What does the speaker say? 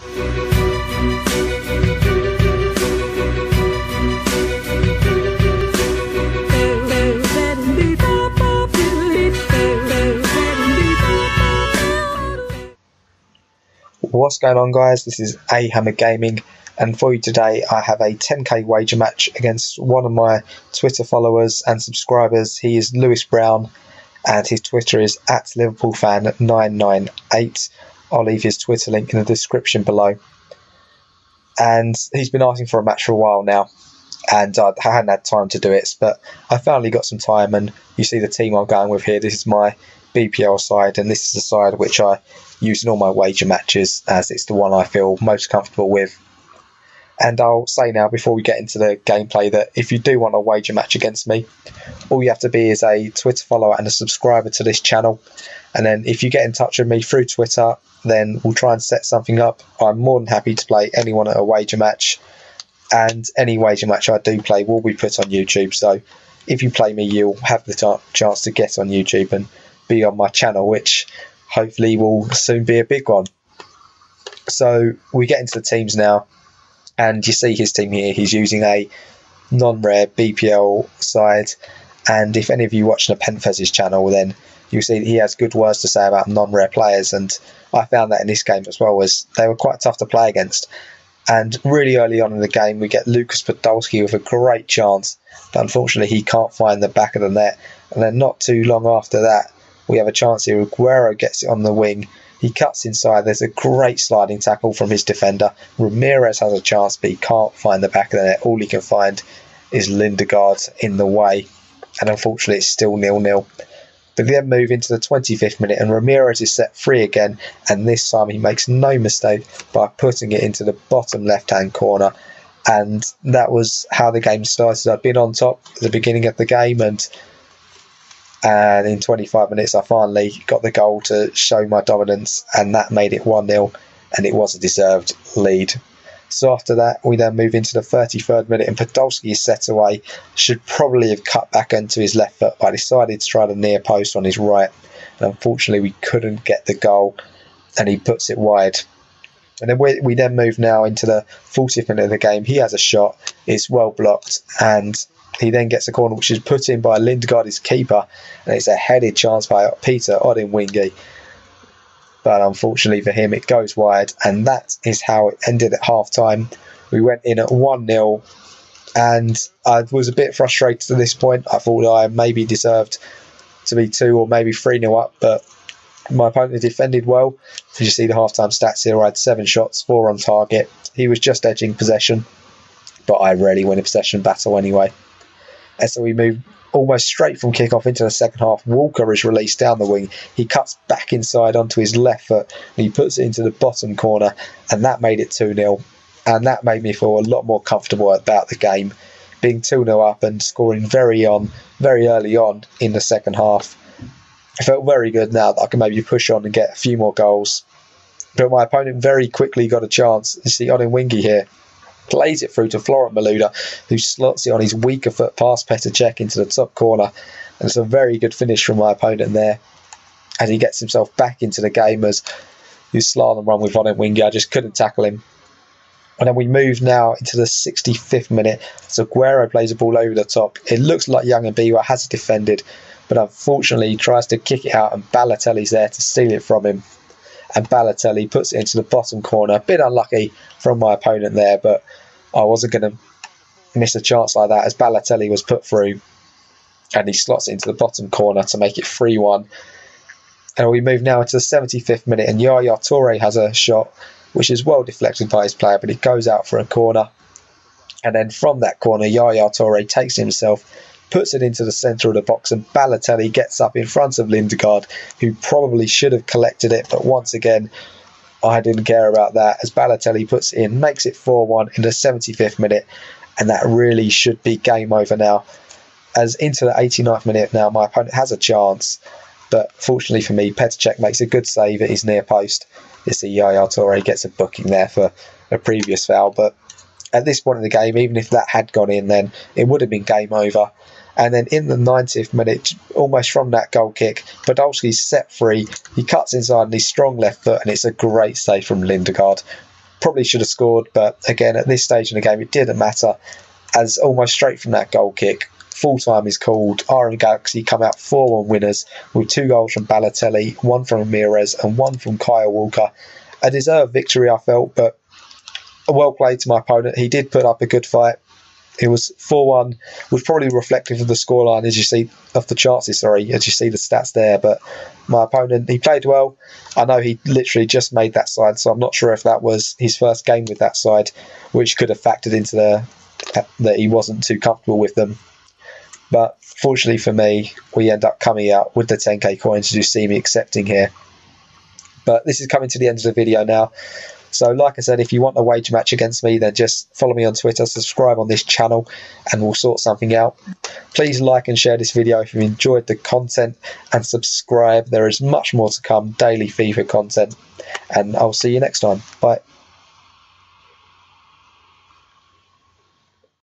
What's going on, guys? This is A Hammer Gaming, and for you today I have a 10k wager match against one of my Twitter followers and subscribers. He is Lewis Brown and his Twitter is @LiverpoolFan998. I'll leave his Twitter link in the description below. And he's been asking for a match for a while now, and I hadn't had time to do it, but I finally got some time, and you see the team I'm going with here. This is my BPL side, and this is the side which I use in all my wager matches, as it's the one I feel most comfortable with. And I'll say now, before we get into the gameplay, that if you do want a wager match against me, all you have to be is a Twitter follower and a subscriber to this channel. And then if you get in touch with me through Twitter, then we'll try and set something up. I'm more than happy to play anyone at a wager match, and any wager match I do play will be put on YouTube. So if you play me, you'll have the chance to get on YouTube and be on my channel, which hopefully will soon be a big one. So we get into the teams now, and you see his team here. He's using a non-rare BPL side, and if any of you watching a Penfez's channel, then you'll see that he has good words to say about non-rare players, and I found that in this game as well, as they were quite tough to play against. And really early on in the game, we get Lucas Podolski with a great chance, but unfortunately he can't find the back of the net. And then not too long after that, we have a chance here. Aguero gets it on the wing. He cuts inside. There's a great sliding tackle from his defender. Ramirez has a chance, but he can't find the back of the net. All he can find is Lindegaard in the way. And unfortunately, it's still 0-0. But they then move into the 25th minute, and Ramirez is set free again. And this time he makes no mistake by putting it into the bottom left-hand corner. And that was how the game started. I'd been on top at the beginning of the game, and in 25 minutes I finally got the goal to show my dominance, and that made it 1-0, and it was a deserved lead. So after that, we then move into the 33rd minute, and Podolski is set away. Should probably have cut back into his left foot, but I decided to try the near post on his right, and unfortunately we couldn't get the goal, and he puts it wide. And then we then move now into the 40th minute of the game. He has a shot, it's well blocked, and he then gets a corner which is put in by Lindegaard, his keeper, and it's a headed chance by Peter Odinwingie. But unfortunately for him, it goes wide, and that is how it ended at half-time. We went in at 1-0, and I was a bit frustrated at this point. I thought I maybe deserved to be 2 or maybe 3-0 up, but my opponent defended well. As you see the half-time stats here, I had 7 shots, 4 on target. He was just edging possession, but I rarely win a possession battle anyway. And so we move almost straight from kickoff into the second half. Walker is released down the wing. He cuts back inside onto his left foot, and he puts it into the bottom corner, and that made it 2-0. And that made me feel a lot more comfortable about the game, being 2-0 up and scoring very early on in the second half. I felt very good now that I can maybe push on and get a few more goals. But my opponent very quickly got a chance. You see Odinwingie here plays it through to Florent Malouda, who slots it on his weaker foot past Petr Cech into the top corner. And it's a very good finish from my opponent there, and he gets himself back into the game as his slalom run with Odinwingie. I just couldn't tackle him. And then we move now into the 65th minute. So Aguero plays a ball over the top. It looks like Young and Biwa has defended, but unfortunately he tries to kick it out, and Balotelli's there to steal it from him. And Balotelli puts it into the bottom corner. A bit unlucky from my opponent there, but I wasn't going to miss a chance like that, as Balotelli was put through, and he slots it into the bottom corner to make it 3-1. And we move now into the 75th minute, and Yaya Toure has a shot which is well deflected by his player, but it goes out for a corner. And then from that corner, Yaya Toure takes himself, puts it into the centre of the box, and Balotelli gets up in front of Lindegaard, who probably should have collected it, but once again I didn't care about that, as Balotelli puts it in, makes it 4-1 in the 75th minute, and that really should be game over now. As into the 89th minute now, my opponent has a chance, but fortunately for me, Petr Cech makes a good save at his near post. You see Yaya Toure gets a booking there for a previous foul, but at this point in the game, even if that had gone in, then it would have been game over. And then in the 90th minute, almost from that goal kick, Podolski's set free. He cuts inside on his strong left foot, and it's a great save from Lindegaard. Probably should have scored, but again, at this stage in the game, it didn't matter, as almost straight from that goal kick, full time is called. Iron Galaxy come out 4-1 winners with 2 goals from Balotelli, 1 from Ramirez and 1 from Kyle Walker. A deserved victory, I felt, but well played to my opponent. He did put up a good fight. It was 4-1, was probably reflective of the scoreline, as you see, of the chances, as you see the stats there. But my opponent, he played well. I know he literally just made that side, so I'm not sure if that was his first game with that side, which could have factored into that he wasn't too comfortable with them. But fortunately for me, we end up coming out with the 10k coins, as you see me accepting here. But this is coming to the end of the video now. So like I said, if you want a wager match against me, then just follow me on Twitter, subscribe on this channel, and we'll sort something out. Please like and share this video if you enjoyed the content, and subscribe. There is much more to come, daily FIFA content. And I'll see you next time. Bye.